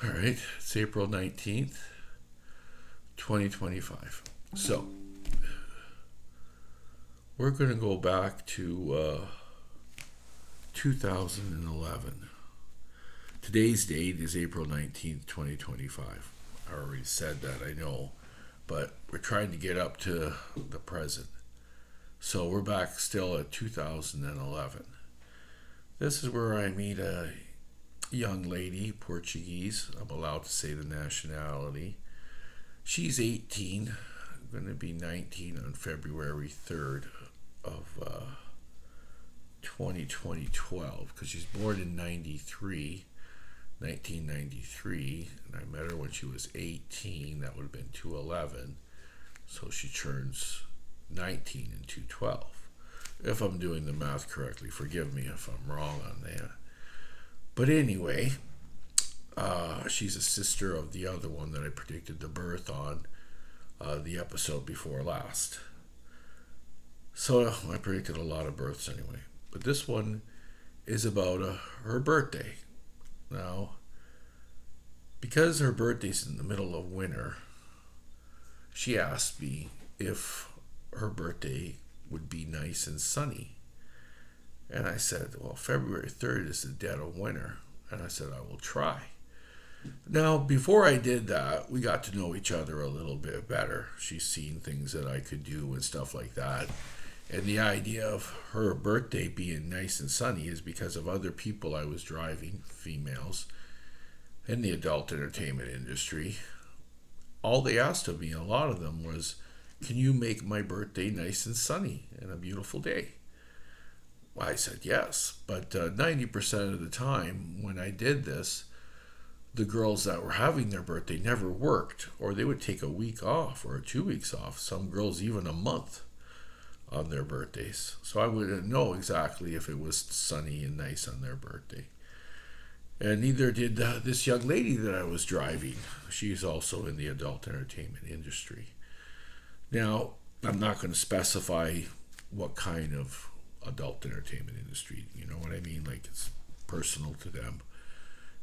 All right, it's April 19th, 2025. So, we're going to go back to 2011. Today's date is April 19th, 2025. I already said that, I know, but we're trying to get up to the present. So, we're back still at 2011. This is where I meet a young lady, Portuguese. I'm allowed to say the nationality. She's 18, going to be 19 on February 3rd of 2012, because she's born in 1993, and I met her when she was 18. That would have been 211. So she turns 19 in 212. If I'm doing the math correctly, forgive me if I'm wrong on that. But anyway, she's a sister of the other one that I predicted the birth on the episode before last. So I predicted a lot of births anyway. But this one is about her birthday. Now, because her birthday's in the middle of winter, she asked me if her birthday would be nice and sunny. And I said, well, February 3rd is the dead of winter. And I said, I will try. Now, before I did that, we got to know each other a little bit better. She's seen things that I could do and stuff like that. And the idea of her birthday being nice and sunny is because of other people I was driving, females, in the adult entertainment industry. All they asked of me, a lot of them, was, can you make my birthday nice and sunny and a beautiful day? I said yes, but 90% of the time when I did this, the girls that were having their birthday never worked, or they would take a week off or 2 weeks off, some girls even a month on their birthdays. So I wouldn't know exactly if it was sunny and nice on their birthday. And neither did this young lady that I was driving. She's also in the adult entertainment industry. Now, I'm not going to specify what kind of adult entertainment industry, you know what I mean? Like, it's personal to them.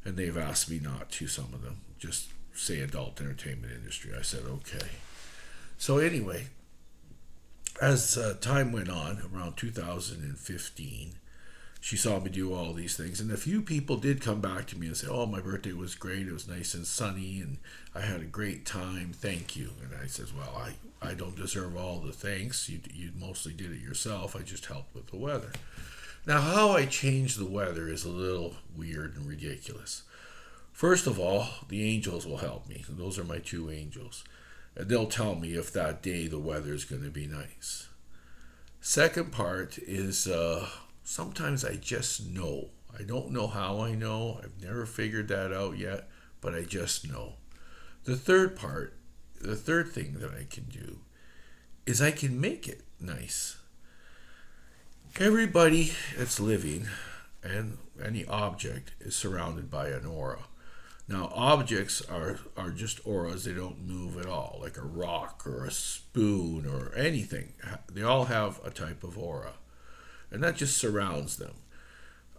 And they've asked me not to, some of them. Just say adult entertainment industry. I said, okay. So anyway, as time went on, around 2015, she saw me do all these things. And a few people did come back to me and say, oh, my birthday was great. It was nice and sunny, and I had a great time. Thank you. And I said, well, I don't deserve all the thanks. You mostly did it yourself. I just helped with the weather. Now, how I change the weather is a little weird and ridiculous. First of all, the angels will help me. Those are my two angels. And they'll tell me if that day the weather is going to be nice. Second part is sometimes I just know. I don't know how I know. I've never figured that out yet, but I just know. The third thing that I can do is I can make it nice. Everybody that's living and any object is surrounded by an aura. Now, objects are just auras. They don't move at all, like a rock or a spoon or anything. They all have a type of aura, and that just surrounds them.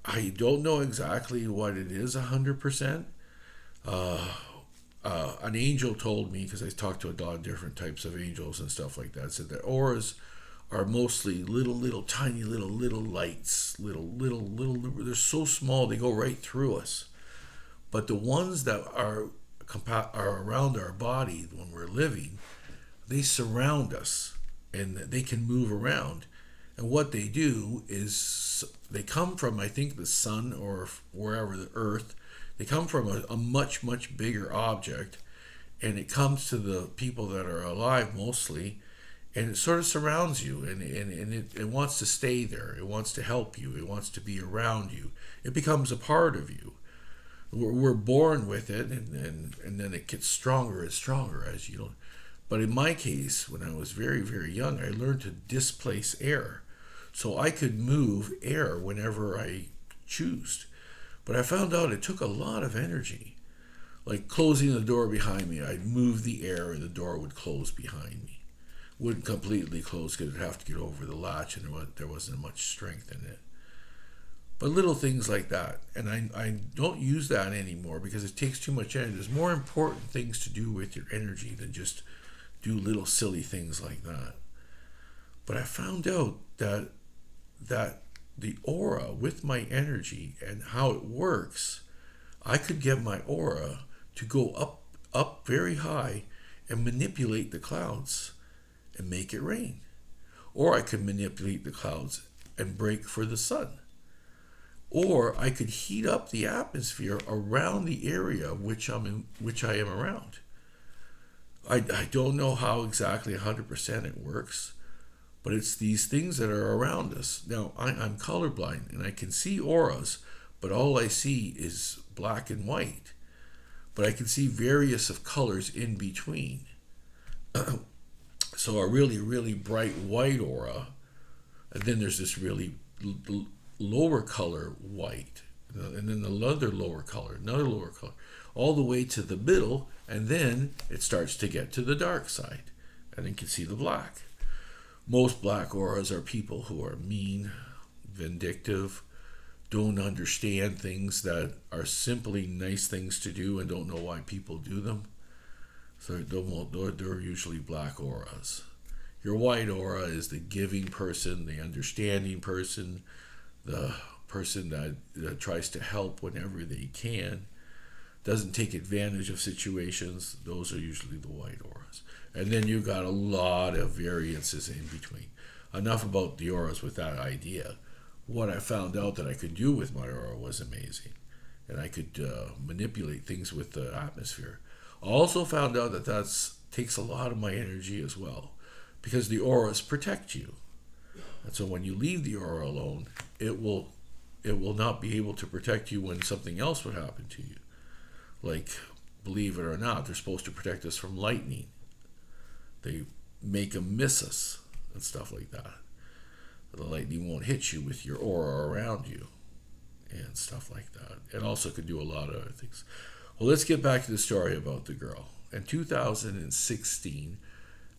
I don't know exactly what it is 100%. An angel told me, because I talked to a lot of different types of angels and stuff like that, said that auras are mostly little tiny little lights, little. They're so small they go right through us. But the ones that are around our body when we're living, they surround us and they can move around. And what they do is they come from, I think, the sun or wherever, the earth. They come from a much bigger object, and it comes to the people that are alive mostly, and it sort of surrounds you, and it wants to stay there. It wants to help you. It wants to be around you. It becomes a part of you. We're born with it, and then it gets stronger and stronger as you don't. But in my case, when I was very young, I learned to displace air. So I could move air whenever I choose. But I found out it took a lot of energy. Like closing the door behind me, I'd move the air and the door would close behind me. Wouldn't completely close because it'd have to get over the latch, and there wasn't much strength in it. But little things like that. And I don't use that anymore because it takes too much energy. There's more important things to do with your energy than just do little silly things like that. But I found out that the aura with my energy and how it works, I could get my aura to go up very high and manipulate the clouds and make it rain. Or I could manipulate the clouds and break for the sun. Or I could heat up the atmosphere around the area which I am around. I don't know how exactly 100% it works, but it's these things that are around us. Now, I'm colorblind and I can see auras, but all I see is black and white. But I can see various of colors in between. So a really, really bright white aura, and then there's this really lower color white, and then another lower color, all the way to the middle, and then it starts to get to the dark side, and then you can see the black. Most black auras are people who are mean, vindictive, don't understand things that are simply nice things to do and don't know why people do them. So they're usually black auras. Your white aura is the giving person, the understanding person, the person that tries to help whenever they can, doesn't take advantage of situations. Those are usually the white auras. And then you got a lot of variances in between. Enough about the auras with that idea. What I found out that I could do with my aura was amazing. And I could manipulate things with the atmosphere. I also found out that takes a lot of my energy as well, because the auras protect you. And so when you leave the aura alone, it will not be able to protect you when something else would happen to you. Like, believe it or not, they're supposed to protect us from lightning. They make them miss us and stuff like that. The lightning won't hit you with your aura around you and stuff like that. It also could do a lot of other things. Well, let's get back to the story about the girl. In 2016,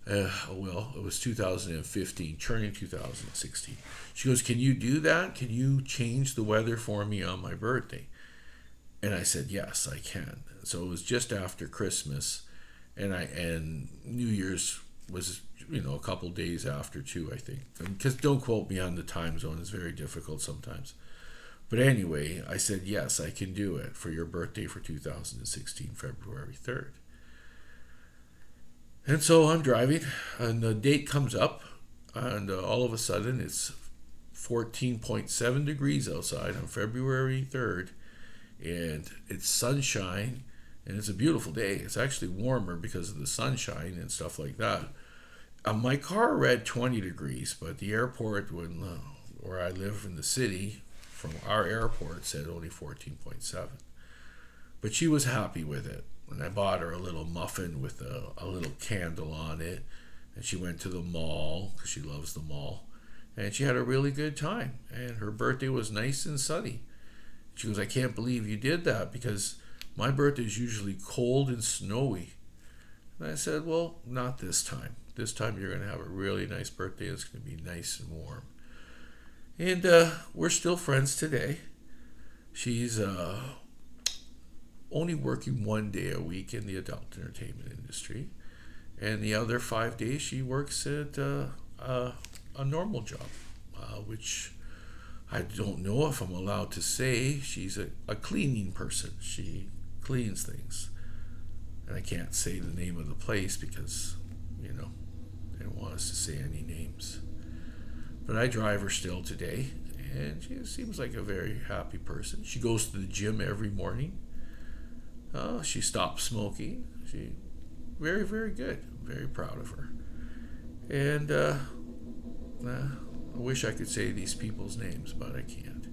it was 2015, turning 2016. She goes, "Can you do that? Can you change the weather for me on my birthday?" And I said, "Yes, I can." So it was just after Christmas, and New Year's was, a couple days after too, I think. Because don't quote me on the time zone; it's very difficult sometimes. But anyway, I said, "Yes, I can do it for your birthday for 2016, February 3rd. And so I'm driving, and the date comes up, and all of a sudden it's 14.7 degrees outside on February 3rd, and it's sunshine, and it's a beautiful day. It's actually warmer because of the sunshine and stuff like that. My car read 20 degrees, but the airport, where I live in the city, from our airport, said only 14.7. But she was happy with it. And I bought her a little muffin with a little candle on it. And she went to the mall, because she loves the mall. And she had a really good time. And her birthday was nice and sunny. She goes, "I can't believe you did that, because my birthday is usually cold and snowy." And I said, "Well, not this time. This time you're going to have a really nice birthday. It's going to be nice and warm." And we're still friends today. She's only working 1 day a week in the adult entertainment industry. And the other 5 days she works at a normal job, which I don't know if I'm allowed to say. She's a cleaning person. She cleans things. And I can't say the name of the place because, they don't want us to say any names. But I drive her still today, and she seems like a very happy person. She goes to the gym every morning. She stopped smoking. She very, very good. I'm very proud of her. And I wish I could say these people's names, but I can't.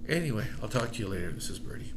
Anyway, I'll talk to you later. This is Birdy.